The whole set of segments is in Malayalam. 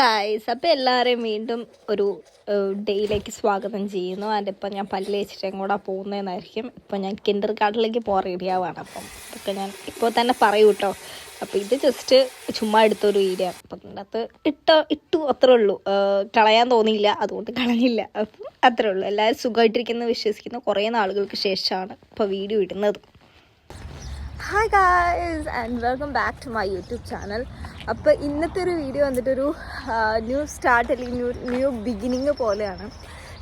ഗായ്സ്, അപ്പോൾ എല്ലാവരെയും വീണ്ടും ഒരു ഡേയിലേക്ക് സ്വാഗതം ചെയ്യുന്നു. അതിൻ്റെ ഇപ്പം ഞാൻ പല്ല് വെച്ചിട്ട് എങ്ങോട്ടാണ് പോകുന്നതെന്നായിരിക്കും. ഇപ്പം ഞാൻ കിൻഡർ ഗാർഡനിലേക്ക് പോകാൻ റെഡിയാവാണ്. അപ്പം ഇതൊക്കെ ഞാൻ ഇപ്പോൾ തന്നെ പറയൂ കേട്ടോ. അപ്പോൾ ഇത് ജസ്റ്റ് ചുമ്മാ എടുത്തൊരു വീഡിയോ. അപ്പം അതിനകത്ത് ഇട്ടു അത്രേ ഉള്ളൂ. കളയാൻ തോന്നിയില്ല, അതുകൊണ്ട് കളഞ്ഞില്ല. അപ്പം അത്രേ ഉള്ളൂ. എല്ലാവരും സുഖമായിട്ടിരിക്കുന്നു വിശ്വസിക്കുന്നു. കുറേ നാളുകൾക്ക് ശേഷമാണ് ഇപ്പോൾ വീഡിയോ ഇടുന്നത്. Hi guys and welcome back to my YouTube channel. അപ്പോൾ ഇന്നത്തെ ഒരു വീഡിയോ വന്നിട്ടൊരു ന്യൂ സ്റ്റാർട്ട് അല്ലെങ്കിൽ ന്യൂ ബിഗിനിങ് പോലെയാണ്.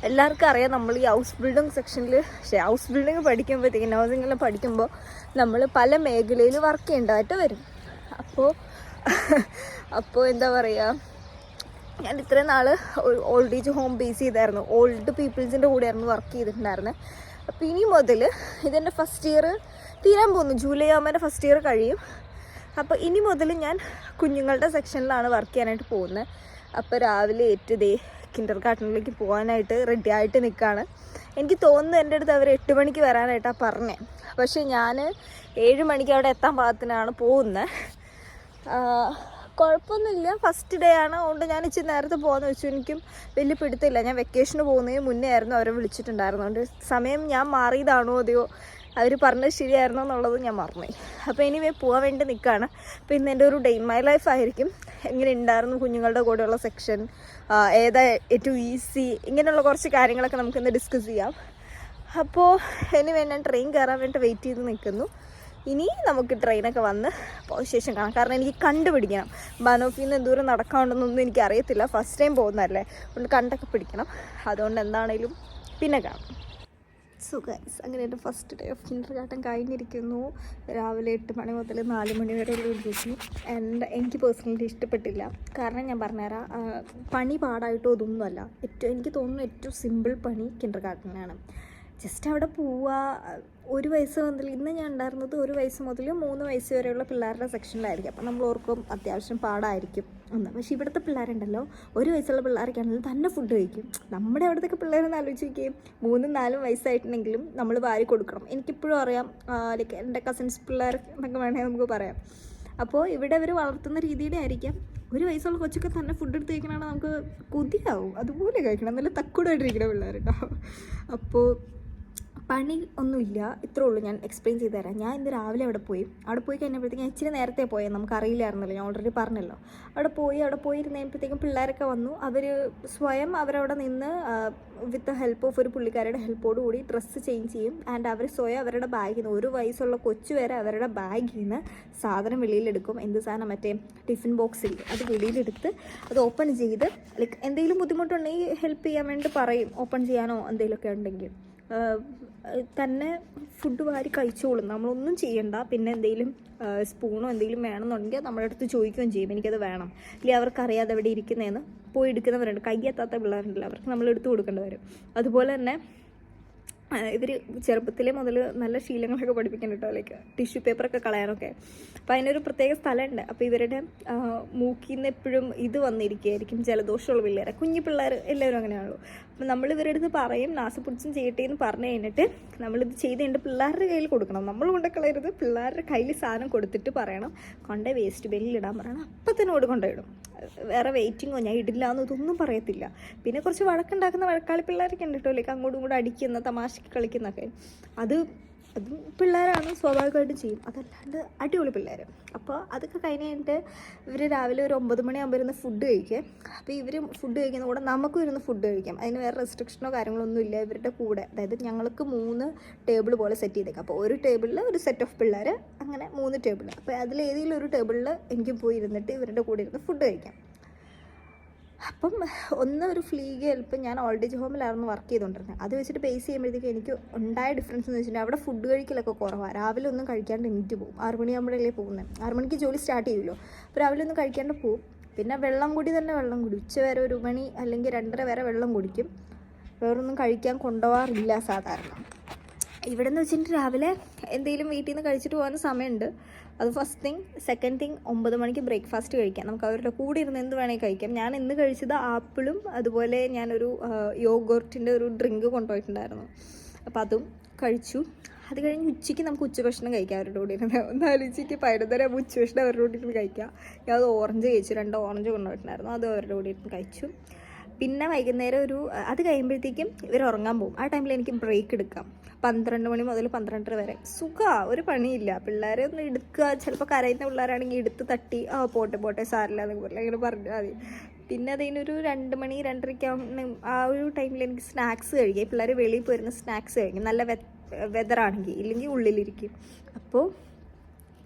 എല്ലാവർക്കും അറിയാം, നമ്മൾ ഈ ഹൗസ് ബിൽഡിംഗ് സെക്ഷനിൽ ഹൗസ് ബിൽഡിംഗ് പഠിക്കുമ്പോഴത്തേക്കും ഹൗസിങ്ങെല്ലാം പഠിക്കുമ്പോൾ നമ്മൾ പല മേഖലയിൽ വർക്ക് ചെയ്യേണ്ടതായിട്ട് വരും. അപ്പോൾ എന്താ പറയുക, ഞാൻ ഇത്രയും നാൾ ഓൾഡ് ഏജ് ഹോം ബേസ് ചെയ്തായിരുന്നു, ഓൾഡ് പീപ്പിൾസിൻ്റെ കൂടെയായിരുന്നു വർക്ക് ചെയ്തിട്ടുണ്ടായിരുന്നത്. അപ്പോൾ ഇനി മുതൽ ഇതെൻ്റെ ഫസ്റ്റ് ഇയർ തീരാൻ പോകുന്നു. ജൂലൈ ആകുമ്പോൾ എൻ്റെ ഫസ്റ്റ് ഇയർ കഴിയും. അപ്പോൾ ഇനി മുതൽ ഞാൻ കുഞ്ഞുങ്ങളുടെ സെക്ഷനിലാണ് വർക്ക് ചെയ്യാനായിട്ട് പോകുന്നത്. അപ്പോൾ രാവിലെ കിൻഡർ ഗാർഡനിലേക്ക് പോകാനായിട്ട് റെഡി ആയിട്ട് നിൽക്കുകയാണ്. എനിക്ക് തോന്നുന്നു എൻ്റെ അടുത്ത് അവർ 8 മണിക്ക് വരാനായിട്ടാണ് പറഞ്ഞത്. പക്ഷേ ഞാൻ 7 മണിക്ക് അവിടെ എത്താൻ പാകത്തിനാണ് പോകുന്നത്. കുഴപ്പമൊന്നുമില്ല, ഫസ്റ്റ് ഡേ ആണ്. അതുകൊണ്ട് ഞാൻ ഇച്ചിരി നേരത്തെ പോകാമെന്ന് വെച്ചു. എനിക്കും വലിയ പിടുത്തമില്ല. ഞാൻ വെക്കേഷന് പോകുന്നതിന് മുന്നേ ആയിരുന്നു അവരെ വിളിച്ചിട്ടുണ്ടായിരുന്നുകൊണ്ട് സമയം ഞാൻ മാറിയതാണോ അതെയോ അവർ പറഞ്ഞത് ശരിയായിരുന്നോ എന്നുള്ളത് ഞാൻ മറന്നുപോയി. അപ്പോൾ ഇനി പോകാൻ വേണ്ടി നിൽക്കുകയാണ്. അപ്പോൾ ഇന്ന് എൻ്റെ ഒരു ഡേ ഇൻ മൈ ലൈഫ് ആയിരിക്കും. എങ്ങനെ ഉണ്ടായിരുന്നു കുഞ്ഞുങ്ങളുടെ കൂടെയുള്ള സെക്ഷൻ, ഏതാ ഏറ്റവും ഈസി, ഇങ്ങനെയുള്ള കുറച്ച് കാര്യങ്ങളൊക്കെ നമുക്കിന്ന് ഡിസ്കസ് ചെയ്യാം. അപ്പോൾ ഇനി ഞാൻ ട്രെയിൻ കയറാൻ വേണ്ടി വെയിറ്റ് ചെയ്ത് നിൽക്കുന്നു. ഇനി നമുക്ക് ട്രെയിനൊക്കെ വന്ന് ശേഷം കാണാം. കാരണം എനിക്ക് കണ്ടുപിടിക്കണം ബനോഫിൽ നിന്ന് എന്തോരം നടക്കാനുണ്ടെന്നൊന്നും എനിക്ക് അറിയത്തില്ല. ഫസ്റ്റ് ടൈം പോകുന്നതല്ലേ, അതുകൊണ്ട് കണ്ടൊക്കെ പിടിക്കണം. അതുകൊണ്ട് എന്താണേലും പിന്നെ കാണാം. സോ ഗൈസ്, അങ്ങനെ എൻ്റെ first day of Kinder garden കഴിഞ്ഞിരിക്കുന്നു. രാവിലെ 8 മണി മുതൽ 4 മണി വരെയുള്ള ഒരു ഡ്യൂട്ടി. ആൻഡ് എനിക്ക് പേഴ്സണലി ഇഷ്ടപ്പെട്ടില്ല. കാരണം ഞാൻ പറഞ്ഞുതരാം, പണി പാടായിട്ടോ ഇതൊന്നുമല്ല. എനിക്ക് തോന്നുന്നു ഏറ്റവും സിമ്പിൾ പണി കിൻഡർ ഗാർഡനാണ്. ജസ്റ്റ് അവിടെ പോവുക. 1 വയസ്സ് മുതൽ, ഇന്ന് ഞാൻ ഉണ്ടായിരുന്നത് 1 വയസ്സ് മുതൽ 3 വയസ്സ് വരെയുള്ള പിള്ളേരുടെ സെക്ഷനിലായിരിക്കും. അപ്പം നമ്മൾ ഓർക്കും അത്യാവശ്യം പാടായിരിക്കും എന്ന്. പക്ഷേ ഇവിടുത്തെ പിള്ളേരുണ്ടല്ലോ, 1 വയസ്സുള്ള പിള്ളേർക്കാണെങ്കിലും തന്നെ ഫുഡ് കഴിക്കും. നമ്മുടെ അവിടത്തേക്ക് പിള്ളേരെന്ന് ആലോചിക്കുകയും 3-4 വയസ്സായിട്ടുണ്ടെങ്കിലും നമ്മൾ വാരി കൊടുക്കണം. എനിക്കിപ്പോഴും അറിയാം, ലൈക്ക് എൻ്റെ കസിൻസ് പിള്ളേർ എന്നൊക്കെ വേണമെങ്കിൽ നമുക്ക് പറയാം. അപ്പോൾ ഇവിടെ അവർ വളർത്തുന്ന രീതിയുടെ ആയിരിക്കാം 1 വയസ്സുള്ള കൊച്ചൊക്കെ തന്നെ ഫുഡ് എടുത്ത് കഴിക്കണമെങ്കിൽ നമുക്ക് കൊതിയാവും. അതുപോലെ കഴിക്കണം, നല്ല തക്കൂടായിട്ടിരിക്കുന്ന പിള്ളേരുണ്ടാവും. അപ്പോൾ പണി ഒന്നുമില്ല, ഇത്രേ ഉള്ളൂ. ഞാൻ എക്സ്പ്ലെയിൻ ചെയ്ത് തരാം. ഞാൻ ഇന്ന് രാവിലെ അവിടെ പോയി കഴിഞ്ഞപ്പോഴത്തേക്കും ഞാൻ ഇച്ചിരി നേരത്തെ പോയത്, നമുക്കറിയില്ലായിരുന്നല്ലോ, ഞാൻ ഓൾറെഡി പറഞ്ഞല്ലോ. അവിടെ പോയിരുന്നപ്പോഴത്തേക്കും പിള്ളേരൊക്കെ വന്നു. അവർ സ്വയം അവരവിടെ നിന്ന് വിത്ത് ഹെൽപ്പ് ഓഫ് ഒരു പുള്ളിക്കാരുടെ ഹെൽപ്പോടുകൂടി ഡ്രസ്സ് ചേഞ്ച് ചെയ്യും. ആൻഡ് അവർ സ്വയം അവരുടെ ബാഗിൽ നിന്ന് 1 വയസ്സുള്ള കൊച്ചു വരെ അവരുടെ ബാഗിൽ നിന്ന് സാധനം വെളിയിലെടുക്കും. എന്ത് സാധനം, മറ്റേ ടിഫിൻ ബോക്സിൽ അത് വെളിയിലെടുത്ത് അത് ഓപ്പൺ ചെയ്ത് ലൈക്ക് എന്തെങ്കിലും ബുദ്ധിമുട്ടുണ്ടെങ്കിൽ ഹെൽപ്പ് ചെയ്യാൻ വേണ്ടി പറയും, ഓപ്പൺ ചെയ്യാനോ എന്തെങ്കിലുമൊക്കെ ഉണ്ടെങ്കിൽ. തന്നെ ഫുഡ് വാരി കഴിച്ചോളും, നമ്മളൊന്നും ചെയ്യണ്ട. പിന്നെ എന്തെങ്കിലും സ്പൂണോ എന്തെങ്കിലും വേണമെന്നുണ്ടെങ്കിൽ നമ്മുടെ അടുത്ത് ചോദിക്കുകയും ചെയ്യും, എനിക്കത് വേണം. ഇല്ലെങ്കിൽ അവർക്കറിയാതെ എവിടെ ഇരിക്കുന്നതെന്ന് പോയി എടുക്കുന്നവരുണ്ട്. കയ്യെത്താത്ത പിള്ളേരുണ്ടല്ലോ, അവർക്ക് നമ്മൾ എടുത്തു കൊടുക്കേണ്ടി വരും. അതുപോലെ തന്നെ ഇവർ ചെറുപ്പത്തിലേ മുതൽ നല്ല ശീലങ്ങളൊക്കെ പഠിപ്പിക്കാൻ കേട്ടോ, ലൈക്ക് ടിഷ്യൂ പേപ്പറൊക്കെ കളയാനൊക്കെ. അപ്പോൾ അതിനൊരു പ്രത്യേക സ്ഥലമുണ്ട്. അപ്പോൾ ഇവരുടെ മൂക്കിൽ നിന്ന് എപ്പോഴും ഇത് വന്നിരിക്കുകയായിരിക്കും, ജലദോഷമുള്ള പിള്ളേരെ, കുഞ്ഞു പിള്ളേർ എല്ലാവരും അങ്ങനെയാണല്ലോ. അപ്പോൾ നമ്മൾ ഇവരുടെ അടുത്ത് പറയും നാസപ്പൊടിച്ചും ചെയ്യട്ടെ എന്ന് പറഞ്ഞു കഴിഞ്ഞിട്ട് നമ്മളിത് ചെയ്ത് കഴിഞ്ഞിട്ട് പിള്ളേരുടെ കയ്യിൽ കൊടുക്കണം. നമ്മൾ കൊണ്ടുകളയരുത്, പിള്ളേരുടെ കയ്യിൽ സാധനം കൊടുത്തിട്ട് പറയണം കൊണ്ടേ വേസ്റ്റ് ബിന്നിൽ ഇടാൻ പറയണം. അപ്പം തന്നെ കൊണ്ടിടും. വേറെ വെയിറ്റിങ്ങോ ഞാൻ ഇടില്ല എന്ന് ഇതൊന്നും പറയത്തില്ല. പിന്നെ കുറച്ച് വഴക്കുണ്ടാക്കുന്ന വഴക്കാളി പിള്ളേരൊക്കെ ഉണ്ട് കേട്ടോ, ലൈക്ക് അങ്ങോട്ടും ഇങ്ങോട്ടും അടിക്കുന്ന തമാശക്ക് കളിക്കുന്നൊക്കെ. അതും പിള്ളേരാണ്, സ്വാഭാവികമായിട്ടും ചെയ്യും. അതല്ലാണ്ട് അടിപൊളി പിള്ളേർ. അപ്പോൾ അതൊക്കെ കഴിഞ്ഞിട്ട് ഇവർ രാവിലെ ഒരു 9 മണിയാകുമ്പോൾ ഇരുന്ന് ഫുഡ് കഴിക്കുക. അപ്പോൾ ഇവർ ഫുഡ് കഴിക്കുന്ന കൂടെ നമുക്കും ഇരുന്ന് ഫുഡ് കഴിക്കാം. അതിന് വേറെ റെസ്ട്രിക്ഷനോ കാര്യങ്ങളൊന്നും ഇല്ല ഇവരുടെ കൂടെ. അതായത് ഞങ്ങൾക്ക് 3 ടേബിൾ പോലെ സെറ്റ് ചെയ്തേക്കാം. അപ്പോൾ ഒരു ടേബിളിൽ ഒരു സെറ്റ് ഓഫ് പിള്ളേർ, അങ്ങനെ 3 ടേബിൾ. അപ്പോൾ അതിലേതെങ്കിലും ഒരു ടേബിളിൽ എനിക്ക് പോയി ഇരുന്നിട്ട് ഇവരുടെ കൂടെ ഇരുന്ന് ഫുഡ് കഴിക്കാം. അപ്പം ഒരു ഫ്ലീഗ് ഹെൽപ്പ്, ഞാൻ ഓൾഡ് ഏജ് ഹോമിലായിരുന്നു വർക്ക് ചെയ്തുകൊണ്ടിരുന്നത്. അത് വെച്ചിട്ട് ബേസ് ചെയ്യുമ്പോഴത്തേക്കും എനിക്ക് ഉണ്ടായ ഡിഫറൻസ് എന്ന് വെച്ചിട്ടുണ്ടെങ്കിൽ അവിടെ ഫുഡ് കഴിക്കലൊക്കെ കുറവാണ്. രാവിലെ ഒന്നും കഴിക്കാണ്ട് എണീറ്റ് പോകും. 6 മണിയാകുമ്പോഴല്ലേ പോകുന്നത്. 6 മണിക്ക് ജോലി സ്റ്റാർട്ട് ചെയ്യുമല്ലോ. അപ്പോൾ രാവിലെ ഒന്നും കഴിക്കാണ്ട് പോകും. പിന്നെ വെള്ളം കുടി. ഉച്ച വരെ 1 മണി അല്ലെങ്കിൽ 2:30 വരെ വെള്ളം കുടിക്കും. വേറൊന്നും കഴിക്കാൻ കൊണ്ടുപോകാറില്ല സാധാരണ. ഇവിടെ നിന്ന് വെച്ചിട്ട് രാവിലെ എന്തെങ്കിലും വീട്ടിൽ നിന്ന് കഴിച്ചിട്ട് പോകാൻ സമയമുണ്ട്. അത് ഫസ്റ്റ് തിങ്. സെക്കൻഡ് തിങ്, 9 മണിക്ക് ബ്രേക്ക്ഫാസ്റ്റ് കഴിക്കാം. നമുക്ക് അവരുടെ കൂടെ ഇരുന്ന് എന്ത് വേണമെങ്കിൽ കഴിക്കാം. ഞാൻ ഇന്ന് കഴിച്ചത് ആപ്പിളും അതുപോലെ ഞാനൊരു യോഗോർട്ടിൻ്റെ ഒരു ഡ്രിങ്ക് കൊണ്ടുപോയിട്ടുണ്ടായിരുന്നു. അപ്പോൾ അതും കഴിച്ചു. അത് കഴിഞ്ഞ് ഉച്ചയ്ക്ക് നമുക്ക് ഉച്ചഭക്ഷണം കഴിക്കാം അവരുടെ കൂടെ ഇരുന്ന്. ഒന്നാലോചിക്ക് 11:30 ഉച്ചഭക്ഷണം അവരുടെ കൂടെ ഇരുന്ന് കഴിക്കാം. ഞാൻ അത് ഓറഞ്ച് കഴിച്ചു, 2 ഓറഞ്ച് കൊണ്ടുപോയിട്ടുണ്ടായിരുന്നു, അത് അവരുടെ കൂടെ ഇരുന്ന് കഴിച്ചു. പിന്നെ വൈകുന്നേരം അത് കഴിയുമ്പോഴത്തേക്കും ഇവർ ഉറങ്ങാൻ പോകും. ആ ടൈമിൽ എനിക്ക് ബ്രേക്ക് എടുക്കാം. 12 മണി മുതൽ 12:30 വരെ സുഖമാണ്, ഒരു പണിയില്ല. പിള്ളേരെ ഒന്ന് എടുക്കുക, ചിലപ്പോൾ കരയുന്ന പിള്ളേരാണെങ്കിൽ എടുത്ത് തട്ടി പോട്ടെ സാരില്ല എന്നൊക്കെ പറയില്ല, ഇങ്ങനെ പറഞ്ഞാൽ മതി. പിന്നെ അതിനൊരു 2 മണി 2:30 ആ ഒരു ടൈമിൽ എനിക്ക് സ്നാക്സ് കഴിക്കാം. പിള്ളേർ വെളിയിൽ പോയിരുന്ന സ്നാക്സ് കഴിക്കും, നല്ല വെതറാണെങ്കിൽ, ഇല്ലെങ്കിൽ ഉള്ളിലിരിക്കും. അപ്പോൾ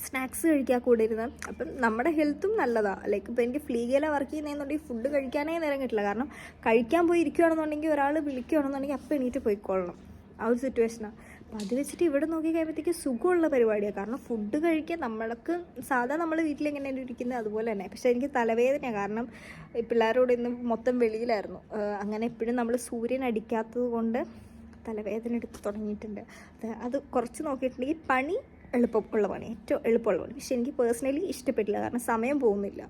സ്നാക്സ് കഴിക്കാൻ കൂടെ ഇരുന്ന് അപ്പം നമ്മുടെ ഹെൽത്തും നല്ലതാണ്. ലൈക്ക് ഇപ്പോൾ എനിക്ക് ഫ്ലീഗയിലെ വർക്ക് ചെയ്യുന്നതെന്നുണ്ടെങ്കിൽ ഫുഡ് കഴിക്കാനേ നേരം കിട്ടില്ല. കാരണം കഴിക്കാൻ പോയി ഇരിക്കുകയാണെന്നുണ്ടെങ്കിൽ ഒരാൾ വിളിക്കുകയാണെന്നുണ്ടെങ്കിൽ അപ്പം എണീറ്റ് പോയിക്കൊള്ളണം, ആ ഒരു സിറ്റുവേഷനാണ്. അപ്പോൾ അത് വെച്ചിട്ട് ഇവിടെ നോക്കി കഴിയുമ്പോഴത്തേക്ക് സുഖമുള്ള പരിപാടിയാണ്. കാരണം ഫുഡ് കഴിക്കാൻ നമ്മൾക്ക് സാധാ നമ്മൾ വീട്ടിലെങ്ങനെയാണ് ഇരിക്കുന്നത് അതുപോലെ തന്നെ. പക്ഷേ എനിക്ക് തലവേദനയാണ്, കാരണം പിള്ളേരോട് ഇന്ന് മൊത്തം വെളിയിലായിരുന്നു. അങ്ങനെ എപ്പോഴും നമ്മൾ സൂര്യൻ അടിക്കാത്തത് കൊണ്ട് തലവേദന എടുത്ത് തുടങ്ങിയിട്ടുണ്ട്. അത് കുറച്ച് നോക്കിയിട്ടുണ്ടെങ്കിൽ പണി എളുപ്പമുള്ള പണി, ഏറ്റവും എളുപ്പമുള്ള പണി. പക്ഷെ എനിക്ക് പേഴ്സണലി ഇഷ്ടപ്പെട്ടില്ല, കാരണം സമയം പോകുന്നില്ല.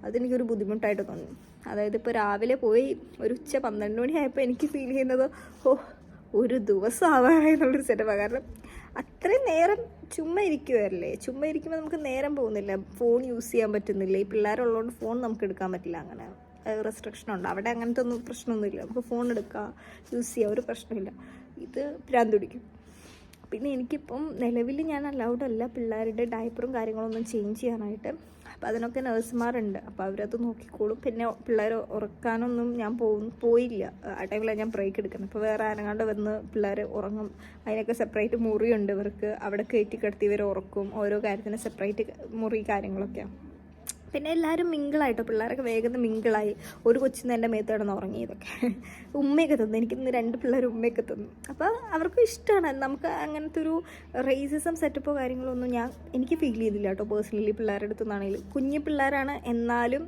അതെനിക്കൊരു ബുദ്ധിമുട്ടായിട്ട് തോന്നി. അതായത് ഇപ്പോൾ രാവിലെ പോയി ഒരു ഉച്ച 12 മണിയായപ്പോൾ എനിക്ക് ഫീൽ ചെയ്യുന്നത് ഒരു ദിവസം ആവാനുള്ളൊരു സെറ്റപ്പാണ്. കാരണം അത്രയും നേരം ചുമ്മാ ഇരിക്കുമല്ലേ, ചുമ്മാ ഇരിക്കുമ്പോൾ നമുക്ക് നേരം പോകുന്നില്ല, ഫോൺ യൂസ് ചെയ്യാൻ പറ്റുന്നില്ല. ഈ പിള്ളേരുള്ളതുകൊണ്ട് ഫോൺ നമുക്ക് എടുക്കാൻ പറ്റില്ല, അങ്ങനെ റെസ്ട്രിക്ഷൻ ഉണ്ട്. അവിടെ അങ്ങനത്തെ ഒന്നും പ്രശ്നമൊന്നുമില്ല, നമുക്ക് ഫോൺ എടുക്കുക യൂസ് ചെയ്യുക, ഒരു പ്രശ്നമില്ല. ഇത് ഭ്രാന്ത് പിടിക്കും. പിന്നെ എനിക്കിപ്പം നിലവിൽ ഞാൻ അലൗഡ് അല്ല പിള്ളേരുടെ ഡയപ്പറും കാര്യങ്ങളൊന്നും ചേഞ്ച് ചെയ്യാനായിട്ട്. അപ്പോൾ അതിനൊക്കെ നഴ്സുമാരുണ്ട്, അപ്പോൾ അവരത് നോക്കിക്കോളും. പിന്നെ പിള്ളേർ ഉറക്കാനൊന്നും ഞാൻ പോയില്ല, ആ ടൈമിലാണ് ഞാൻ ബ്രേക്ക് എടുക്കുന്നത്. അപ്പോൾ വേറെ ആനങ്ങാണ്ട് വന്ന് പിള്ളേർ ഉറങ്ങും, അതിനൊക്കെ സെപ്പറേറ്റ് മുറിയുണ്ട് ഇവർക്ക്, അവിടെ കയറ്റി കിടത്തി ഇവർ ഉറക്കും. ഓരോ കാര്യത്തിന് സെപ്പറേറ്റ് മുറി കാര്യങ്ങളൊക്കെയാണ്. പിന്നെ എല്ലാവരും മിങ്കിളായിട്ടോ, പിള്ളേരൊക്കെ വേഗം മിങ്കിളായി. ഒരു കൊച്ചിന്ന് എൻ്റെ മേത്ത് കിടന്ന് ഉറങ്ങി. ഇതൊക്കെ ഉമ്മയൊക്കെ തന്നു, എനിക്കിന്ന് 2 പിള്ളേർ ഉമ്മയൊക്കെ തന്നു. അപ്പോൾ അവർക്കും ഇഷ്ടമാണ്. നമുക്ക് അങ്ങനത്തെ ഒരു റേസിസം സെറ്റപ്പോ കാര്യങ്ങളോ ഒന്നും എനിക്ക് ഫീൽ ചെയ്തില്ല കേട്ടോ പേഴ്സണലി. പിള്ളേരുടെ അടുത്തു നിന്നാണെങ്കിലും കുഞ്ഞു പിള്ളേരാണ്, എന്നാലും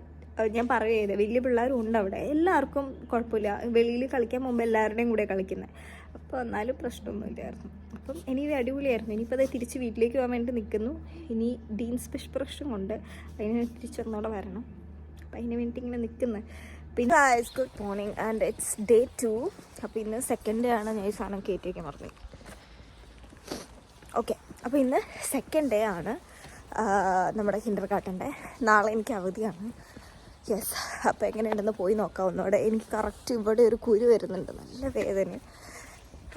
ഞാൻ പറയുന്നത് വലിയ പിള്ളേരും ഉണ്ട് അവിടെ, എല്ലാവർക്കും കുഴപ്പമില്ല. വെളിയിൽ കളിക്കാൻ മുമ്പ് എല്ലാവരുടെയും കൂടെ കളിക്കുന്നത്. അപ്പോൾ എന്നാലും പ്രശ്നമൊന്നുമില്ലായിരുന്നു. അപ്പം എനിക്ക് അടിപൊളിയായിരുന്നു. ഇനിയിപ്പോൾ അത് തിരിച്ച് വീട്ടിലേക്ക് പോകാൻ വേണ്ടി നിൽക്കുന്നു. ഇനി ഡീൻസ് ഫിഷ് പ്രശ്നം കൊണ്ട് അതിന് തിരിച്ചൊന്നോടെ വരണം. അപ്പം അതിന് വേണ്ടി ഇങ്ങനെ നിൽക്കുന്നത്. പിന്നെ good morning and its day 2. അപ്പോൾ ഇന്ന് 2nd ഡേ ആണ്. ഞാൻ ഈ സാധനം കയറ്റി വയ്ക്കാൻ പറഞ്ഞു. ഓക്കെ, അപ്പോൾ ഇന്ന് 2nd ഡേ ആണ് നമ്മുടെ കിൻഡർ ഗാർട്ടൻ്റെ. നാളെ എനിക്ക് അവധിയാണ്. യെസ്, അപ്പോൾ എങ്ങനെയുണ്ടെന്ന് പോയി നോക്കാം ഒന്നുകൂടെ. എനിക്ക് കറക്റ്റ് ഇവിടെ ഒരു കുരു വരുന്നുണ്ട്, നല്ല വേദന.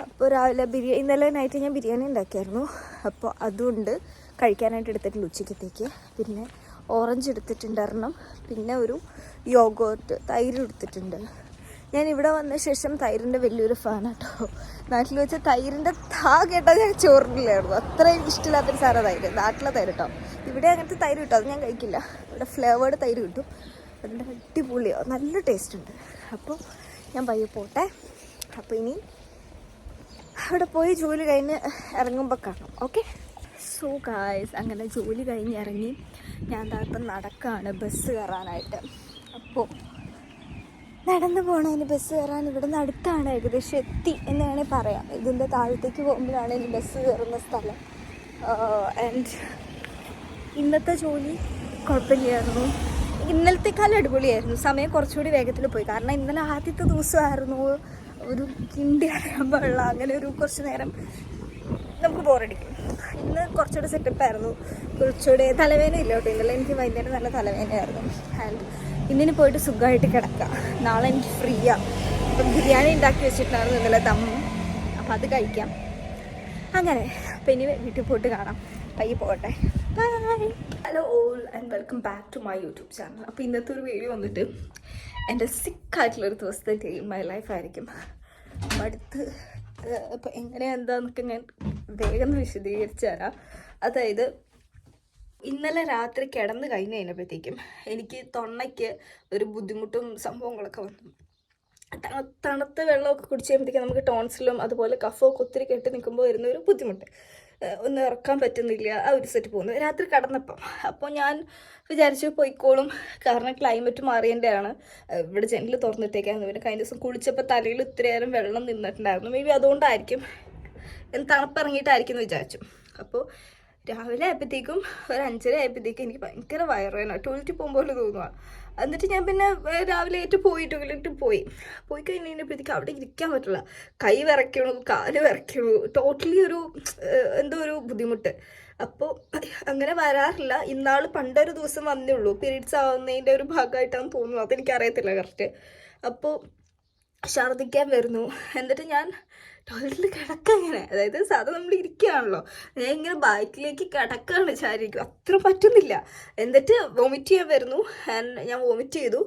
അപ്പോൾ രാവിലെ ഇന്നലെ നൈറ്റ് ഞാൻ ബിരിയാണി ഉണ്ടാക്കിയായിരുന്നു, അപ്പോൾ അതുകൊണ്ട് കഴിക്കാനായിട്ട് എടുത്തിട്ടുണ്ട് ഉച്ചക്കത്തേക്ക്. പിന്നെ ഓറഞ്ച് എടുത്തിട്ടുണ്ടായിരുന്നു, പിന്നെ ഒരു യോഗോട്ട് തൈര് എടുത്തിട്ടുണ്ട്. ഞാൻ ഇവിടെ വന്ന ശേഷം തൈരിൻ്റെ വലിയൊരു ഫാനാണ് കേട്ടോ. നാട്ടിൽ വെച്ച തൈരിൻ്റെ കേട്ടാൽ ഞാൻ ചോറില്ലായിരുന്നു, അത്രയും ഇഷ്ടമില്ലാത്തൊരു സാധനം തൈര്. നാട്ടിലെ തൈര് കേട്ടോ, ഇവിടെ അങ്ങനത്തെ തൈര് കിട്ടും, അത് ഞാൻ കഴിക്കില്ല. ഇവിടെ ഫ്ലേവേർഡ് തൈര് കിട്ടും, അതിൻ്റെ അടിപൊളിയോ നല്ല ടേസ്റ്റ് ഉണ്ട്. അപ്പോൾ ഞാൻ പയ്യെ പോട്ടെ. അപ്പോൾ ഇനി അവിടെ പോയി ജോലി കഴിഞ്ഞ് ഇറങ്ങുമ്പോൾ കാണാം. ഓക്കെ, സോ ഗായ്സ്, അങ്ങനെ ജോലി കഴിഞ്ഞ് ഇറങ്ങി ഞാൻ ഇപ്പം നടക്കുകയാണ് ബസ് കയറാനായിട്ട്. അപ്പോൾ നടന്നു പോകണതിന് ബസ് കയറാൻ ഇവിടെ നിന്ന് അടുത്താണ്, ഏകദേശം എത്തി എന്ന് വേണമെങ്കിൽ പറയാം. ഇതിൻ്റെ താഴത്തേക്ക് പോകുമ്പോഴാണ് ഇനി ബസ് കയറുന്ന സ്ഥലം. ആൻഡ് ഇന്നത്തെ ജോലി കുഴപ്പമില്ലായിരുന്നു, ഇന്നലത്തേക്കാളും അടിപൊളിയായിരുന്നു. സമയം കുറച്ചുകൂടി വേഗത്തിൽ പോയി, കാരണം ഇന്നലെ ആദ്യത്തെ ദിവസമായിരുന്നു. ഒരു കിണ്ടി അറിയാൻ പാടില്ല, അങ്ങനെ കുറച്ച് നേരം നമുക്ക് ബോറടിക്കും. ഇന്ന് കുറച്ചുകൂടി സെറ്റപ്പായിരുന്നു, കുറച്ചുകൂടി തലവേദന ഇല്ല കേട്ടോ. ഇന്നലെ എനിക്ക് വൈകുന്നേരം നല്ല തലവേദനയായിരുന്നു. ആൻഡ് ഇന്നിന് പോയിട്ട് സുഖമായിട്ട് കിടക്കാം. നാളെ എനിക്ക് ഫ്രീയാണ്. അപ്പം ബിരിയാണി ഉണ്ടാക്കി വെച്ചിട്ടുണ്ടായിരുന്നു ഇന്നലെ ദമ്മ്, അപ്പം അത് കഴിക്കാം. അങ്ങനെ അപ്പം ഇനി വീട്ടിൽ പോയിട്ട് കാണാം. പയ്യെ പോകട്ടെ. Bye. Hello all and welcome back to my YouTube channel. അപ്പോൾ ഇന്നത്തെ ഒരു വീഡിയോ വന്നിട്ട് എൻ്റെ സിക്കായിട്ടുള്ളൊരു ദിവസത്തെ ഡേ ഇൻ മൈ ലൈഫ് ആയിരിക്കും. അപ്പം അടുത്ത് ഇപ്പം എന്താന്നൊക്കെ ഞാൻ വേഗം വിശദീകരിച്ചു തരാം. അതായത് ഇന്നലെ രാത്രി കിടന്ന് കഴിഞ്ഞ് കഴിഞ്ഞപ്പോഴത്തേക്കും എനിക്ക് തൊണ്ടയ്ക്ക് ഒരു ബുദ്ധിമുട്ടും സംഭവങ്ങളൊക്കെ വന്നു. തണുത്ത വെള്ളമൊക്കെ കുടിച്ച് കഴിയുമ്പോഴത്തേക്കും നമുക്ക് ടോൺസിലും അതുപോലെ കഫമൊക്കെ ഒത്തിരി കെട്ടി നിൽക്കുമ്പോൾ വരുന്ന ഒരു ബുദ്ധിമുട്ട്, ഒന്നും ഇറക്കാൻ പറ്റുന്നില്ല, ആ ഒരു സെറ്റ് പോകുന്നു രാത്രി കിടന്നപ്പം. അപ്പോൾ ഞാൻ വിചാരിച്ചു പോയിക്കോളും, കാരണം ക്ലൈമറ്റ് മാറിയതിൻ്റെയാണ്. ഇവിടെ ജനൽ തുറന്നിട്ടേക്കായിരുന്നു. പിന്നെ കഴിഞ്ഞ ദിവസം കുളിച്ചപ്പോൾ തലയിൽ ഇത്തിരി നേരം വെള്ളം നിന്നിട്ടുണ്ടായിരുന്നു, മേ ബി അതുകൊണ്ടായിരിക്കും, തണുപ്പിറങ്ങിയിട്ടായിരിക്കും എന്ന് വിചാരിച്ചു. അപ്പോൾ രാവിലെ ആയപ്പോഴത്തേക്കും ഒരു 5:30 ആയപ്പോഴത്തേക്കും എനിക്ക് ഭയങ്കര വയറുവേദന, ടോയ്ലറ്റിൽ പോകുമ്പോൾ തോന്നുക. എന്നിട്ട് ഞാൻ പിന്നെ രാവിലെ ടോയ്ലറ്റ് പോയി കഴിഞ്ഞപ്പോഴത്തേക്ക് അവിടെ ഇരിക്കാൻ പറ്റില്ല. കൈ വിറയ്ക്കണു, കാല് വിറയ്ക്കണു, ടോട്ടലി ഒരു എന്തോ ഒരു ബുദ്ധിമുട്ട്. അപ്പോൾ അങ്ങനെ വരാറില്ല. ഇന്നാൾ പണ്ടൊരു ദിവസം വന്നേ ഉള്ളൂ, പീരീഡ്സ് ആവുന്നതിൻ്റെ ഒരു ഭാഗമായിട്ടാണെന്ന് തോന്നുന്നു, അതെനിക്കറിയത്തില്ല കറക്റ്റ്. അപ്പോൾ ഛർദ്ദിക്കാൻ വരുന്നു. എന്നിട്ട് ഞാൻ ടോയ്ലറ്റിൽ കിടക്കങ്ങനെ, അതായത് സാധാരണ നമ്മൾ ഇരിക്കുകയാണല്ലോ, ഞാൻ ഇങ്ങനെ ബാക്കിലേക്ക് കിടക്കുകയാണ് ശാരീരിക്കും, അത്ര പറ്റുന്നില്ല. എന്നിട്ട് വോമിറ്റ് ചെയ്യാൻ വരുന്നു. ഞാൻ വോമിറ്റ് ചെയ്തു.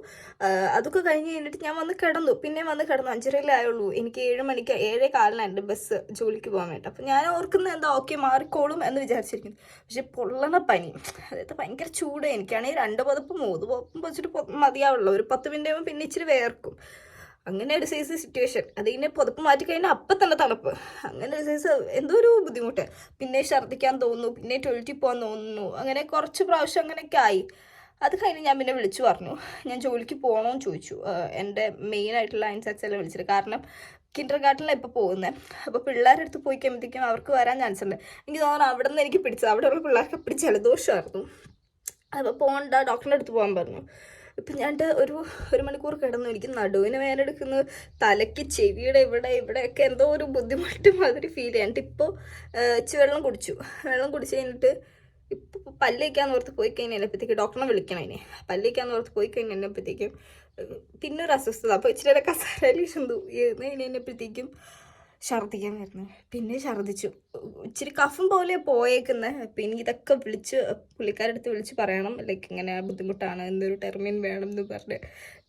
അതൊക്കെ കഴിഞ്ഞ് കഴിഞ്ഞിട്ട് ഞാൻ വന്ന് കിടന്നു. പിന്നെ വന്ന് കിടന്നു. 5:30 എനിക്ക് 7 മണിക്ക് 7:15 എൻ്റെ ബസ് ജോലിക്ക് പോകാൻ വേണ്ടി. അപ്പം ഞാൻ ഓർക്കുന്നത് എന്താ, ഓക്കെ മാറിക്കോളും എന്ന് വിചാരിച്ചിരിക്കുന്നു. പക്ഷെ പൊള്ളണ പനി, അതായത് ഭയങ്കര ചൂട്. എനിക്കാണെങ്കിൽ 2 പുതപ്പ് 3 പുതപ്പും വെച്ചിട്ട് മതിയാവുള്ളൂ. ഒരു 10 മിനിറ്റ് ആകുമ്പോൾ പിന്നെ ഇച്ചിരി വേർക്കും. അങ്ങനെ ഒരു സൈസ് സിറ്റുവേഷൻ. അതിനെ പുതപ്പ് മാറ്റി കഴിഞ്ഞാൽ അപ്പം തന്നെ തണുപ്പ്. അങ്ങനെ ഒരു സൈസ് എന്തോ ഒരു ബുദ്ധിമുട്ട്. പിന്നെ ഛർദ്ദിക്കാൻ തോന്നുന്നു, പിന്നെ ടോയ്ലറ്റിൽ പോകാൻ തോന്നുന്നു. അങ്ങനെ കുറച്ച് പ്രാവശ്യം അങ്ങനെയൊക്കെ ആയി. അത് കഴിഞ്ഞ് ഞാൻ പിന്നെ വിളിച്ചു പറഞ്ഞു ഞാൻ ജോലിക്ക് പോകണമെന്ന് ചോദിച്ചു. എൻ്റെ മെയിനായിട്ടുള്ള ഇൻസെറ്റ്സ് വിളിച്ചിട്ട്, കാരണം കിൻഡർ ഗാർഡനിലാണ് ഇപ്പോൾ പോകുന്നത്. അപ്പോൾ പിള്ളേരുടെ അടുത്ത് പോയി കഴിയുമ്പോഴത്തേക്കും അവർക്ക് വരാൻ ചാൻസ് ഉണ്ട്. എനിക്ക് തോന്നുന്നു അവിടെ നിന്ന് എനിക്ക് പിടിച്ചത്, അവിടെയുള്ള പിള്ളേർക്ക് പിടിച്ച ജലദോഷമായിരുന്നു. അപ്പോൾ പോകണ്ട, ഡോക്ടറിൻ്റെ അടുത്ത് പോകാൻ പറഞ്ഞു. ഇപ്പം ഞാൻ ഒരു മണിക്കൂർ കിടന്നു. എനിക്ക് നടുവിന് വേദനെടുക്കുന്നു, തലയ്ക്ക് ചെവിയുടെ ഇവിടെയൊക്കെ എന്തോ ഒരു ബുദ്ധിമുട്ട് മാതിരി ഫീൽ ചെയ്യാൻ. ഇപ്പോൾ വെള്ളം കുടിച്ചു കഴിഞ്ഞിട്ട് ഇപ്പോൾ പല്ലേക്കാന്ന് ഓർത്ത് പോയി കഴിഞ്ഞപ്പോഴത്തേക്ക് ഡോക്ടറിനെ വിളിക്കണം. അതിനെ പല്ലേക്കാന്ന് ഓർത്ത് പോയി കഴിഞ്ഞപ്പോഴത്തേക്കും പിന്നെ ഒരു അസ്വസ്ഥത. അപ്പോൾ ഇച്ചിരി കസാരയിൽ കഴിഞ്ഞപ്പോഴത്തേക്കും ഛർദ്ദിക്കാൻ വരുന്നു. പിന്നെ ഛർദ്ദിച്ചു. ഇച്ചിരി കഫം പോലെ പോയേക്കുന്നത്. പിന്നെ ഇതൊക്കെ പുള്ളിക്കാരടുത്ത് വിളിച്ച് പറയണം, ലൈക്ക് ഇങ്ങനെ ബുദ്ധിമുട്ടാണ്, എന്തൊരു ടെർമിൻ വേണം എന്ന് പറഞ്ഞ്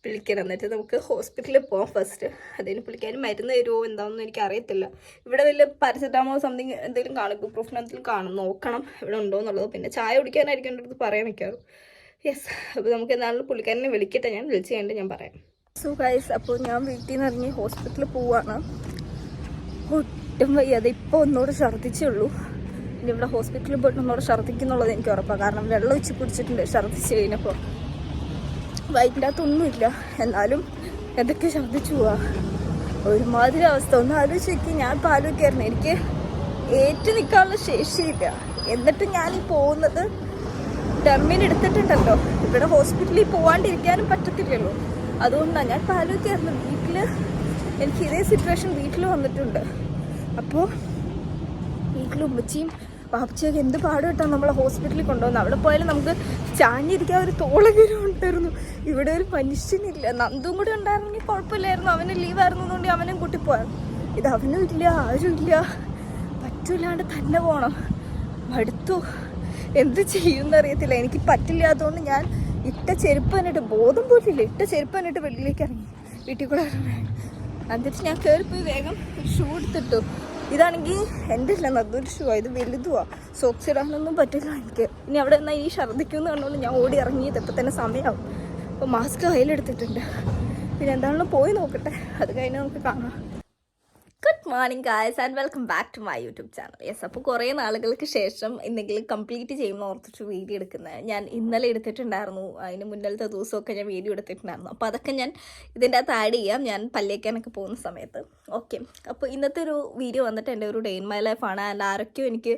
വിളിക്കണം. എന്നിട്ട് നമുക്ക് ഹോസ്പിറ്റലിൽ പോകാം ഫസ്റ്റ്. അതിന് പുള്ളിക്കാരൻ മരുന്ന് തരുമോ എന്താണെന്ന് എനിക്ക് അറിയത്തില്ല. ഇവിടെ വലിയ പാരസെറ്റാമോൾ സംതിങ് എന്തെങ്കിലും കാണും, ഇബുപ്രോഫൻ എന്തെങ്കിലും കാണും, നോക്കണം ഇവിടെ ഉണ്ടോ എന്നുള്ളത്. പിന്നെ ചായ കുടിക്കാനായിരിക്കും എൻ്റെ അടുത്ത് പറയാൻ നിൽക്കാറ്. യെസ്, അപ്പോൾ നമുക്ക് എന്നാലും പുള്ളിക്കാരനെ വിളിക്കട്ടെ, ഞാൻ വിളിച്ച് കഴിഞ്ഞിട്ട് ഞാൻ പറയാം. സോ ഗൈസ്, അപ്പോൾ ഞാൻ വീട്ടിൽ നിന്ന് ഇറങ്ങി ഹോസ്പിറ്റലിൽ പോവാണ്. ഒട്ടും വയ്യാതെ ഇപ്പോൾ ഒന്നുകൂടെ ഛർദ്ദിച്ചുള്ളൂ. ഇനി ഇവിടെ ഹോസ്പിറ്റലിൽ പോയിട്ട് ഒന്നുകൂടെ ഛർദ്ദിക്കുന്നുള്ളത് എനിക്ക് ഉറപ്പാണ്. കാരണം വെള്ളം ഒഴിച്ച് കുടിച്ചിട്ടുണ്ട് ഛർദ്ദിച്ച് കഴിഞ്ഞപ്പോൾ. വയറ്റിൻ്റെ അകത്തൊന്നുമില്ല, എന്നാലും എന്തൊക്കെ ഛർദ്ദിച്ചു പോവാ. ഒരുമാതിരി അവസ്ഥ. ഒന്ന് ആലോചിച്ച് ഞാൻ ഇപ്പോൾ ആലോചിക്കായിരുന്നു, എനിക്ക് ഏറ്റു നിൽക്കാനുള്ള ശേഷിയില്ല. എന്നിട്ട് ഞാൻ പോകുന്നത് ടെർമിൻ എടുത്തിട്ടുണ്ടല്ലോ, ഇവിടെ ഹോസ്പിറ്റലിൽ പോകാണ്ടിരിക്കാനും പറ്റത്തില്ലല്ലോ. അതുകൊണ്ടാണ് ഞാൻ ഇപ്പോൾ ആലോചിക്കായിരുന്നു, വീട്ടിൽ എനിക്ക് ഇതേ സിറ്റുവേഷൻ വീട്ടിൽ വന്നിട്ടുണ്ട്. അപ്പോൾ വീട്ടിൽ ഉമ്മച്ചിയും പാപ്പച്ചിയൊക്കെ എന്ത് പാടുപെട്ടാണ് നമ്മളെ ഹോസ്പിറ്റലിൽ കൊണ്ടുവന്നത്. അവിടെ പോയാലും നമുക്ക് ചാഞ്ഞിരിക്കാൻ ഒരു തോളെങ്കിലും ഉണ്ടായിരുന്നു. ഇവിടെ ഒരു മനുഷ്യനില്ല. നന്ദും കൂടെ ഉണ്ടായിരുന്നെങ്കിൽ കുഴപ്പമില്ലായിരുന്നു, അവന് ലീവായിരുന്നതുകൊണ്ട് അവനും കൂട്ടിപ്പോയായിരുന്നു. ഇത് അവനും ഇല്ല, ആരും ഇല്ല, പറ്റൂലാണ്ട് തന്നെ പോകണം. മടുത്തു, എന്ത് ചെയ്യുമെന്നറിയത്തില്ല. എനിക്ക് പറ്റില്ലാത്തതുകൊണ്ട് ഞാൻ ഇട്ട ചെരുപ്പ് തന്നിട്ട്, ബോധം പോലില്ല, ഇട്ട ചെരുപ്പ് തന്നിട്ട് വെളിയിലേക്ക് ഇറങ്ങി വീട്ടിൽ കൂടെ ഇറങ്ങി. എന്നിട്ട് ഞാൻ കയറിപ്പോയി വേഗം ഷൂ എടുത്തിട്ടു. ഇതാണെങ്കിൽ എൻ്റെ ഇല്ല, നല്ലൊരു ഷൂ ആണ്, ഇത് വലുതുമാണ്, സോക്സ് ഇടാനൊന്നും പറ്റില്ല എനിക്ക്. ഇനി അവിടെ എന്നാൽ ഈ ഛർദ്ദിക്കുമെന്ന് കണ്ടുകൊണ്ട് ഞാൻ ഓടി ഇറങ്ങിയത്. ഇപ്പം തന്നെ സമയമാവും. അപ്പോൾ മാസ്ക് കയ്യിലെടുത്തിട്ടുണ്ട്. പിന്നെ എന്താണെങ്കിലും പോയി നോക്കട്ടെ, അത് കഴിഞ്ഞ് നമുക്ക് കാണാം. Good morning guys and welcome back to my YouTube channel. Yes, അപ്പോൾ കുറേ നാളുകൾക്ക് ശേഷം എന്തെങ്കിലും കംപ്ലീറ്റ് ചെയ്യുമ്പോൾ ഓർത്തിട്ട് വീഡിയോ എടുക്കുന്നത്. ഞാൻ ഇന്നലെ എടുത്തിട്ടുണ്ടായിരുന്നു, അതിന് മുന്നിലത്തെ ദിവസമൊക്കെ ഞാൻ വീഡിയോ എടുത്തിട്ടുണ്ടായിരുന്നു. അപ്പോൾ അതൊക്കെ ഞാൻ ഇതിൻ്റെ അകത്ത് ആഡ് ചെയ്യാം, ഞാൻ പല്ലേക്കാനൊക്കെ പോകുന്ന സമയത്ത്. ഓക്കെ, അപ്പോൾ ഇന്നത്തെ ഒരു വീഡിയോ വന്നിട്ട് എൻ്റെ ഒരു ഡേ ഇൻ മൈ ലൈഫാണ്. ആൻഡ് ആരൊക്കെയോ എനിക്ക്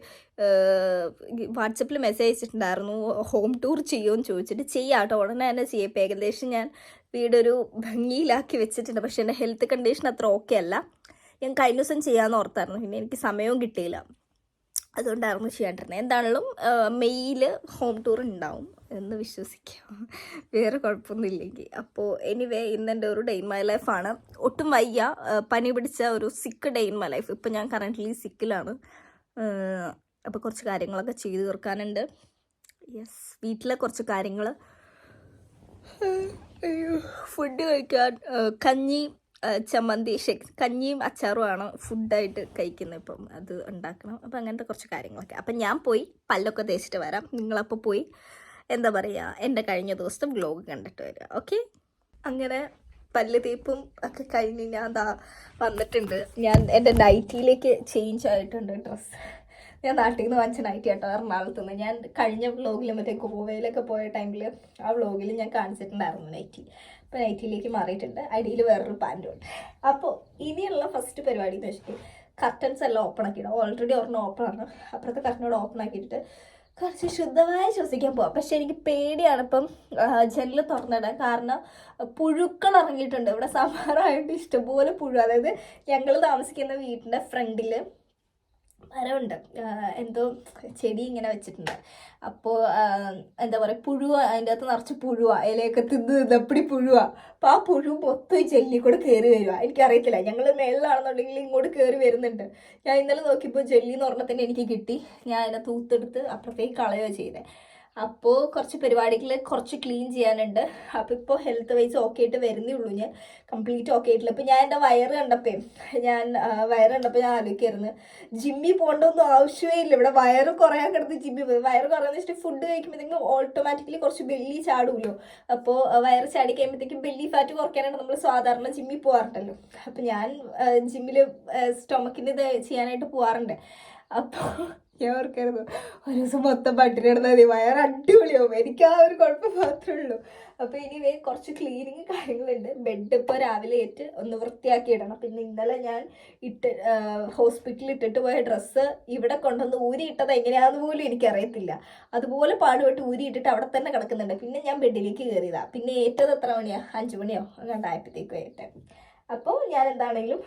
വാട്സപ്പിൽ മെസ്സേജ് അയച്ചിട്ടുണ്ടായിരുന്നു, ഹോം ടൂർ ചെയ്യുമെന്ന് ചോദിച്ചിട്ട്. ചെയ്യാം കേട്ടോ, ഉടനെ തന്നെ ചെയ്യാം. ഇപ്പോൾ ഏകദേശം ഞാൻ വീടൊരു ഭംഗിയിലാക്കി വെച്ചിട്ടുണ്ട്. പക്ഷേ എൻ്റെ ഹെൽത്ത് കണ്ടീഷൻ അത്ര ഓക്കെ അല്ല. ഞാൻ കഴിഞ്ഞ ദിവസം ചെയ്യാമെന്ന് ഓർത്തായിരുന്നു, പിന്നെ എനിക്ക് സമയവും കിട്ടിയില്ല, അതുകൊണ്ടായിരുന്നു ചെയ്യാണ്ടിരുന്നത്. എന്താണെങ്കിലും മെയ്യിൽ ഹോം ടൂർ ഉണ്ടാവും എന്ന് വിശ്വസിക്കാം, വേറെ കുഴപ്പമൊന്നുമില്ലെങ്കിൽ. അപ്പോൾ എനിവേ, ഇന്നെൻ്റെ ഒരു ഡേ ഇൻ മൈ ലൈഫാണ്. ഒട്ടും വയ്യ, പനി പിടിച്ച ഒരു സിക്ക് ഡേ ഇൻ മൈ ലൈഫ്. ഇപ്പം ഞാൻ കറൻ്റ്ലി സിക്കിലാണ്. അപ്പോൾ കുറച്ച് കാര്യങ്ങളൊക്കെ ചെയ്തു തീർക്കാനുണ്ട്. യെസ്, വീട്ടിലെ കുറച്ച് കാര്യങ്ങൾ, ഫുഡ് കഴിക്കാൻ, കഞ്ഞി, ചമ്മന്തി, കഞ്ഞിയും അച്ചാറുമാണ് ഫുഡായിട്ട് കഴിക്കുന്നത്. ഇപ്പം അത് ഉണ്ടാക്കണം. അപ്പം അങ്ങനത്തെ കുറച്ച് കാര്യങ്ങളൊക്കെ. അപ്പം ഞാൻ പോയി പല്ലൊക്കെ തേച്ചിട്ട് വരാം. നിങ്ങളപ്പോൾ പോയി എന്താ പറയുക, എൻ്റെ കഴിഞ്ഞ ദിവസത്തെ വ്ലോഗ് കണ്ടിട്ട് വരിക. ഓക്കെ, അങ്ങനെ പല്ല് തേപ്പും ഒക്കെ കഴിഞ്ഞ് ഞാൻ വന്നിട്ടുണ്ട്. ഞാൻ എൻ്റെ നൈറ്റിയിലേക്ക് ചേഞ്ച് ആയിട്ടുണ്ട് ഡ്രസ്സ്. ഞാൻ നാട്ടിൽ നിന്ന് വാങ്ങിച്ച നൈറ്റി കേട്ടോ, എറണാകുളത്ത് നിന്ന്. ഞാൻ കഴിഞ്ഞ വ്ലോഗിൽ മറ്റേ ഗോവയിലൊക്കെ പോയ ടൈമിൽ ആ വ്ലോഗിൽ ഞാൻ കാണിച്ചിട്ടുണ്ടായിരുന്നു നൈറ്റി. അപ്പോൾ നൈറ്റിയിലേക്ക് മാറിയിട്ടുണ്ട്. അടിയിൽ വേറൊരു പാൻറ്റും ഉണ്ട്. അപ്പോൾ ഇനിയുള്ള ഫസ്റ്റ് പരിപാടി എന്ന് വെച്ചിട്ട് കർട്ടൻസ് എല്ലാം ഓപ്പൺ ആക്കിയിടും. ഓൾറെഡി ഒരെണ്ണം ഓപ്പൺ ആണ്, അപ്പുറത്തെ കർട്ടനോട് ഓപ്പൺ ആക്കിയിട്ട് കുറച്ച് ശുദ്ധമായി ശ്വസിക്കാൻ പോവാം. പക്ഷെ എനിക്ക് പേടിയാണ് ഇപ്പം ജനൽ തുറന്നിടാൻ. കാരണം പുഴുക്കൾ ഇറങ്ങിയിട്ടുണ്ട്. ഇവിടെ സമ്മറായിട്ട് ഇഷ്ടംപോലെ പുഴു. അതായത് ഞങ്ങൾ താമസിക്കുന്ന വീടിൻ്റെ ഫ്രണ്ടിൽ മരമുണ്ട്, എന്തോ ചെടി ഇങ്ങനെ വെച്ചിട്ടുണ്ട്. അപ്പോൾ എന്താ പറയുക, പുഴുവ, അതിൻ്റെ അകത്ത് നിറച്ച് പുഴുവ, ഇലയൊക്കെ തിന്നപ്പടി പുഴുവ. അപ്പോൾ ആ പുഴു മൊത്തം ഈ ജെല്ലി കൂടെ കയറി വരിക. എനിക്കറിയത്തില്ല, ഞങ്ങൾ മേളിലാണെന്നുണ്ടെങ്കിൽ ഇങ്ങോട്ട് കയറി വരുന്നുണ്ട്. ഞാൻ ഇന്നലെ നോക്കിയപ്പോൾ ജെല്ലി എന്ന് പറഞ്ഞാൽ തന്നെ എനിക്ക് കിട്ടി. ഞാൻ അതിനെ തൂത്തെടുത്ത് അപ്പുറത്തേക്ക് കളയുക ചെയ്തത്. അപ്പോൾ കുറച്ച് പരിപാടികൾ കുറച്ച് ക്ലീൻ ചെയ്യാനുണ്ട്. അപ്പോൾ ഇപ്പോൾ ഹെൽത്ത് വൈസ് ഓക്കെ ആയിട്ട് വരുന്നേ ഉള്ളൂ. ഞാൻ കംപ്ലീറ്റ് ഓക്കെ ആയിട്ടില്ല. ഇപ്പോൾ ഞാൻ എൻ്റെ വയറ് കണ്ടപ്പോൾ ഞാൻ ആലോചിക്കായിരുന്നു, ജിമ്മിൽ പോകേണ്ടൊന്നും ആവശ്യമേ ഇല്ല. ഇവിടെ വയറ് കുറയാൻ കിടന്ന് ജിമ്മിൽ പോയി. വയറ് കുറയാന്ന് വെച്ചിട്ട് ഫുഡ് കഴിക്കുമ്പോഴത്തേക്കും ഓട്ടോമാറ്റിക്കലി കുറച്ച് ബെല്ലി ചാടുമല്ലോ. അപ്പോൾ വയറ് ചാടി കഴിയുമ്പോഴത്തേക്കും ബെല്ലി ഫാറ്റ് കുറയ്ക്കാനായിട്ട് നമ്മൾ സാധാരണ ജിമ്മിൽ പോകാറുണ്ടല്ലോ. അപ്പോൾ ഞാൻ ജിമ്മിൽ സ്റ്റൊമക്കിൻ്റെ ഇത് ചെയ്യാനായിട്ട് പോകാറുണ്ട്. അപ്പോൾ ഞാൻ ഓർക്കായിരുന്നു, ഒരു ദിവസം മൊത്തം പട്ടിണി കിടന്നാൽ മതി, വയറ് അടിപൊളിയാവും. എനിക്ക് ആ ഒരു കുഴപ്പം മാത്രമേ ഉള്ളൂ. അപ്പോൾ ഇനി കുറച്ച് ക്ലീനിങ് കാര്യങ്ങളുണ്ട്. ബെഡ് ഇപ്പോൾ രാവിലെ ഒന്ന് വൃത്തിയാക്കി ഇടണം. പിന്നെ ഇന്നലെ ഞാൻ ഹോസ്പിറ്റലിൽ ഇട്ടിട്ട് പോയ ഡ്രസ്സ് ഇവിടെ കൊണ്ടുവന്ന് ഊരിയിട്ടത് എങ്ങനെയാണെന്ന് പോലും എനിക്കറിയത്തില്ല. അതുപോലെ പാടുപെട്ട് ഊരിയിട്ടിട്ട് അവിടെ തന്നെ കിടക്കുന്നുണ്ട്. പിന്നെ ഞാൻ ബെഡിലേക്ക് കയറിയതാണ്. പിന്നെ ഏറ്റത് എത്ര മണിയാണ്, 5 മണിയോ അങ്ങോട്ടായപ്പോഴത്തേക്കും ഏറ്റത്. അപ്പോൾ ഞാൻ എന്താണെങ്കിലും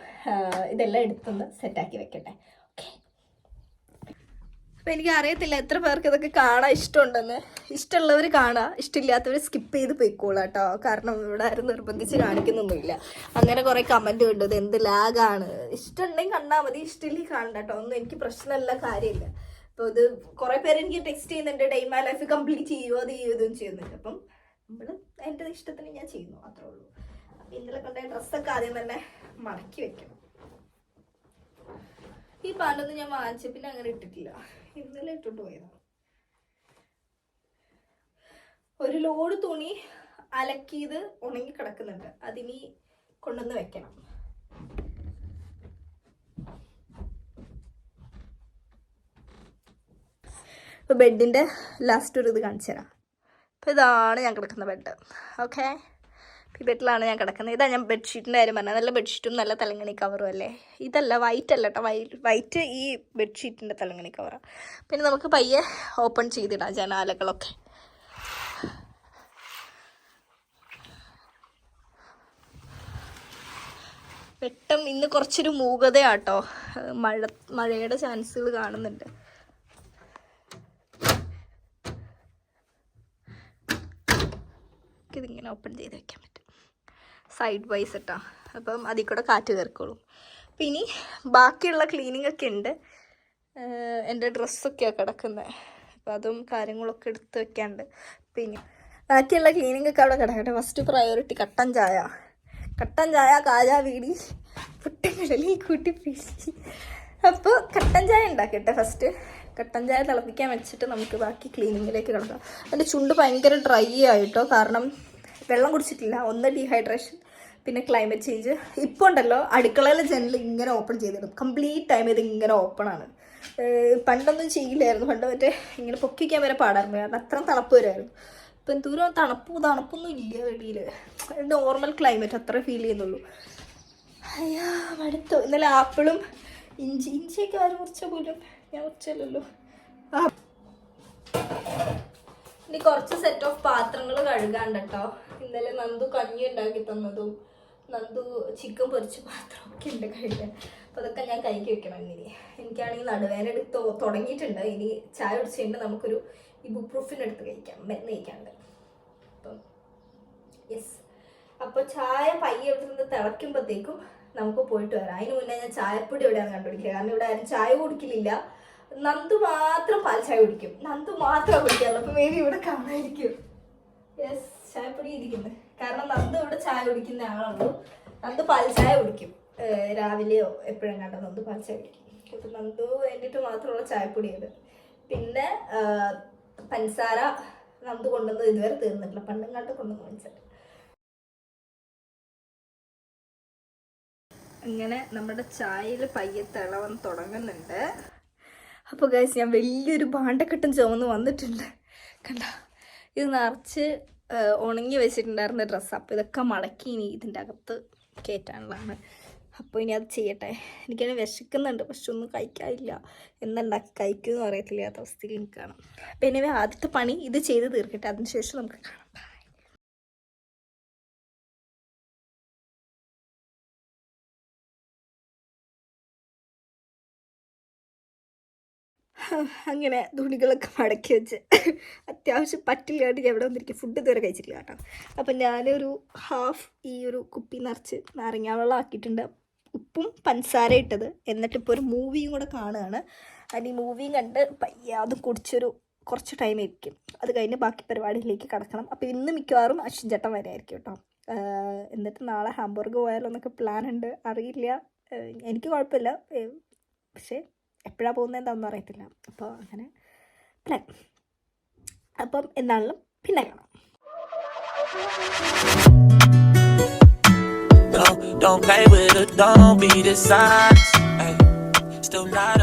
ഇതെല്ലാം എടുത്തൊന്ന് സെറ്റാക്കി വെക്കട്ടെ. ഓക്കെ. അപ്പോൾ എനിക്ക് അറിയത്തില്ല എത്ര പേർക്ക് ഇതൊക്കെ കാണാൻ ഇഷ്ടമുണ്ടെന്ന്. ഇഷ്ടമുള്ളവർ കാണുക, ഇഷ്ടമില്ലാത്തവർ സ്കിപ്പ് ചെയ്ത് പോയിക്കോളാം കേട്ടോ. കാരണം ഇവിടെ ആരും നിർബന്ധിച്ച് കാണിക്കുന്നൊന്നുമില്ല. അങ്ങനെ കുറേ കമൻറ്റ് ഉണ്ട്, ഇത് എന്ത് ലാഗാണ്. ഇഷ്ടമുണ്ടെങ്കിൽ കണ്ടാൽ മതി, ഇഷ്ടമില്ലെങ്കിൽ കാണണ്ട കേട്ടോ. ഒന്നും എനിക്ക് പ്രശ്നമല്ല, കാര്യമില്ല. അപ്പോൾ ഇത് കുറേ പേര് എനിക്ക് ടെക്സ്റ്റ് ചെയ്യുന്നുണ്ട്, ഡേ മൈ ലൈഫ് കംപ്ലീറ്റ് ചെയ്യുമോ, അത് ചെയ്യുകയും ചെയ്യുന്നുണ്ട്. അപ്പം നമ്മൾ എൻ്റെ ഇഷ്ടത്തിന് ഞാൻ ചെയ്യുന്നു, അത്രേ ഉള്ളൂ. അപ്പം ഇന്നലെ കൊണ്ടുപോയ ഡ്രസ്സൊക്കെ ആദ്യം തന്നെ മടക്കി വെക്കണം. ഈ പാൻ്റൊന്നും ഞാൻ വാങ്ങിച്ച പിന്നെ അങ്ങനെ ഇട്ടിട്ടില്ല, ഇന്നലെ ഇട്ടിട്ട് പോയതാണ്. ഒരു ലോഡ് തുണി അലക്കിയത് ഉണങ്ങി കിടക്കുന്നുണ്ട്, അതിനി കൊണ്ടുവന്ന് വെക്കണം. ഇപ്പോൾ ബെഡിൻ്റെ ലാസ്റ്റ് ഒരു ഇത് കാണിച്ചു തരാം. അപ്പോൾ ഇതാണ് ഞാൻ കിടക്കുന്ന ബെഡ്. ഓക്കെ, ഈ ബെഡിലാണ് ഞാൻ കിടക്കുന്നത്. ഇതാണ് ഞാൻ ബെഡ്ഷീറ്റിൻ്റെ കാര്യം പറഞ്ഞത്. നല്ല ബെഡ്ഷീറ്റും നല്ല തലങ്ങണി കവറും അല്ലേ. ഇതല്ല, വൈറ്റ് അല്ല കേട്ടോ, വൈറ്റ് ഈ ബെഡ്ഷീറ്റിൻ്റെ തലങ്ങണി കവറാണ്. പിന്നെ നമുക്ക് പയ്യെ ഓപ്പൺ ചെയ്തിടാം ജനാലകളൊക്കെ. വെട്ടം ഇന്ന് കുറച്ചൊരു മൂകതയാട്ടോ, മഴയുടെ ചാൻസുകൾ കാണുന്നുണ്ട്. ഇതിങ്ങനെ ഓപ്പൺ ചെയ്ത് വെക്കാൻ പറ്റും സൈഡ് വൈസ് കേട്ടോ. അപ്പം അതിൽ കൂടെ കാറ്റ് കയറിക്കോളും. പിന്നെ ബാക്കിയുള്ള ക്ലീനിങ് ഒക്കെ ഉണ്ട്. എൻ്റെ ഡ്രസ്സൊക്കെയാണ് കിടക്കുന്നത്, അപ്പോൾ അതും കാര്യങ്ങളൊക്കെ എടുത്ത് വെക്കാണ്ട്. പിന്നെ ബാക്കിയുള്ള ക്ലീനിങ് ഒക്കെ അവിടെ കിടക്കട്ടെ. ഫസ്റ്റ് പ്രയോറിറ്റി കട്ടൻ ചായ കാജാ വീടി പുട്ടക്കടലിൽ കൂട്ടി പിടിച്ച്. അപ്പോൾ കട്ടൻ ചായ ഉണ്ടാക്കട്ടെ. ഫസ്റ്റ് കട്ടൻ ചായ തിളപ്പിക്കാൻ വെച്ചിട്ട് നമുക്ക് ബാക്കി ക്ലീനിങ്ങിലേക്ക് കിടക്കാം. എൻ്റെ ചുണ്ട് ഭയങ്കര ഡ്രൈ ആയിട്ടോ, കാരണം വെള്ളം കുടിച്ചിട്ടില്ല. ഒന്ന് ഡീഹൈഡ്രേഷൻ, പിന്നെ ക്ലൈമറ്റ് ചേഞ്ച്. ഇപ്പോൾ ഉണ്ടല്ലോ അടുക്കളയിലെ ജനൽ ഇങ്ങനെ ഓപ്പൺ ചെയ്തിടും, കംപ്ലീറ്റ് ടൈം ഇത് ഇങ്ങനെ ഓപ്പണാണ്. പണ്ടൊന്നും ചെയ്യില്ലായിരുന്നു. പണ്ട് മറ്റേ ഇങ്ങനെ പൊക്കിക്കാൻ വരെ പാടായിരുന്നു, കാരണം അത്രയും തണുപ്പ് വരുമായിരുന്നു. ഇപ്പം എന്തോരം തണുപ്പൊന്നും ഇല്ല വെളിയിൽ. നോർമൽ ക്ലൈമറ്റ് അത്ര ഫീൽ ചെയ്യുന്നുള്ളൂ. അയ്യാ മടുത്തു. ഇന്നലെ ആപ്പിളും ഇഞ്ചിയൊക്കെ ആരും മുറിച്ച പോലും ഞാൻ മുറിച്ചല്ലോ. ഇനി കുറച്ച് സെറ്റ് ഓഫ് പാത്രങ്ങൾ കഴുകാണ്ട് കേട്ടോ. ഇന്നലെ നന്ദു കഞ്ഞി ഉണ്ടാക്കി തന്നതും നന്ദു ചിക്കൻ പൊരിച്ച പാത്രമൊക്കെ ഉണ്ട് കഴുകാൻ. അപ്പോൾ അതൊക്കെ ഞാൻ കൈക്ക് വെക്കണം. ഇനി എനിക്കാണെങ്കിൽ നടുവേന എടുത്ത് തുടങ്ങിയിട്ടുണ്ട്. ഇനി ചായ കുടിച്ച് കഴിഞ്ഞാൽ നമുക്കൊരു ഇബുപ്രൂഫിൻ എടുത്ത് മരുന്ന് കഴിക്കാണ്ട്. അപ്പം യെസ്, അപ്പോൾ ചായ പയ്യെ എടുത്ത് തിളയ്ക്കുമ്പോഴത്തേക്കും നമുക്ക് പോയിട്ട് വരാം. അതിന് മുന്നേ ഞാൻ ചായപ്പൊടി എവിടെയാണ് കണ്ടുപിടിക്കുക. കാരണം ഇവിടെ ആരും ചായ കുടിക്കില്ല. നന്ദു മാത്രം പാൽ ചായ കുടിക്കും. നന്ദു മാത്രം കുടിക്കാറുള്ളൂ. അപ്പോൾ മേ ബി ഇവിടെ കാണാതിരിക്കും. യെസ്, ചായപ്പൊടി ഇരിക്കുന്നത്. കാരണം നന്ദു ഇവിടെ ചായ കുടിക്കുന്ന ആളുള്ളൂ. നന്ദു പാൽ ചായ കുടിക്കും, രാവിലെയോ എപ്പോഴും കണ്ടോ നന്ദു പാൽ ചായ കുടിക്കും. അപ്പം നന്ദു വേണ്ടിയിട്ട് മാത്രമുള്ള ചായപ്പൊടിയത്. പിന്നെ പഞ്ചസാര നന്ദു കൊണ്ടുവന്നത് ഇതുവരെ തീർന്നിട്ടില്ല, പണ്ടും കണ്ട് കൊണ്ടുവന്ന് പഞ്ചസാര. അങ്ങനെ നമ്മുടെ ചായയിൽ പയ്യെ തിളവന്ന് തുടങ്ങുന്നുണ്ട്. അപ്പോൾ ഗൈസ്, ഞാൻ വലിയൊരു ഭാണ്ഡക്കെട്ടും ചുമന്ന് വന്നിട്ടുണ്ട്. കണ്ട, ഇത് നിറച്ച് ഉണങ്ങി വെച്ചിട്ടുണ്ടായിരുന്ന ഡ്രസ്സ്. അപ്പോൾ ഇതൊക്കെ മടക്കി ഇനി ഇതിൻ്റെ അകത്ത് കയറ്റാനുള്ളതാണ്. അപ്പോൾ ഇനി അത് ചെയ്യട്ടെ. എനിക്കതിന് വിശക്കുന്നുണ്ട്, പക്ഷെ ഒന്നും കഴിക്കാനില്ല. എന്തുണ്ടാക്കി കഴിക്കുമെന്ന് അറിയത്തില്ലാത്ത അവസ്ഥയിൽ നിൽക്കുകയാണ്. അപ്പോൾ ഇനി ആദ്യത്തെ പണി ഇത് ചെയ്ത് തീർക്കട്ടെ, അതിനുശേഷം നമുക്ക് കാണാം. അങ്ങനെ തുണികളൊക്കെ മടക്കി വെച്ച് അത്യാവശ്യം പറ്റില്ലാണ്ട് ഞാൻ ഇവിടെ വന്നിരിക്കും. ഫുഡ് ഇതുവരെ കഴിച്ചിട്ടില്ല കേട്ടോ. അപ്പം ഞാനൊരു ഹാഫ് ഈ ഒരു കുപ്പി നിറച്ച് നാരങ്ങ വെള്ളം ആക്കിയിട്ടുണ്ട്, ഉപ്പും പഞ്ചസാര ഇട്ടത്. എന്നിട്ട് ഇപ്പോൾ ഒരു മൂവിയും കൂടെ കാണുകയാണ്. അതിന് ഈ മൂവിയും കണ്ട് പയ്യെ അത് കുടിച്ചൊരു കുറച്ച് ടൈം ആയിരിക്കും. അത് കഴിഞ്ഞ് ബാക്കി പരിപാടിയിലേക്ക് കിടക്കണം. അപ്പോൾ ഇന്ന് മിക്കവാറും അശ്വിൻചേട്ടൻ വരെ ആയിരിക്കും കേട്ടോ. എന്നിട്ട് നാളെ ഹാംബർഗ് പോയാലോ എന്നൊക്കെ പ്ലാൻ ഉണ്ട്. അറിയില്ല, എനിക്ക് കുഴപ്പമില്ല, പക്ഷേ എപ്പോഴാണ് പോകുന്നത് എന്താണെന്ന് അറിയത്തില്ല. അപ്പോൾ അങ്ങനെ പ്ലാൻ. അപ്പം എന്നാലും പിന്നെ കാണാം. Don't play with it, don't be dishonest. Ay, still not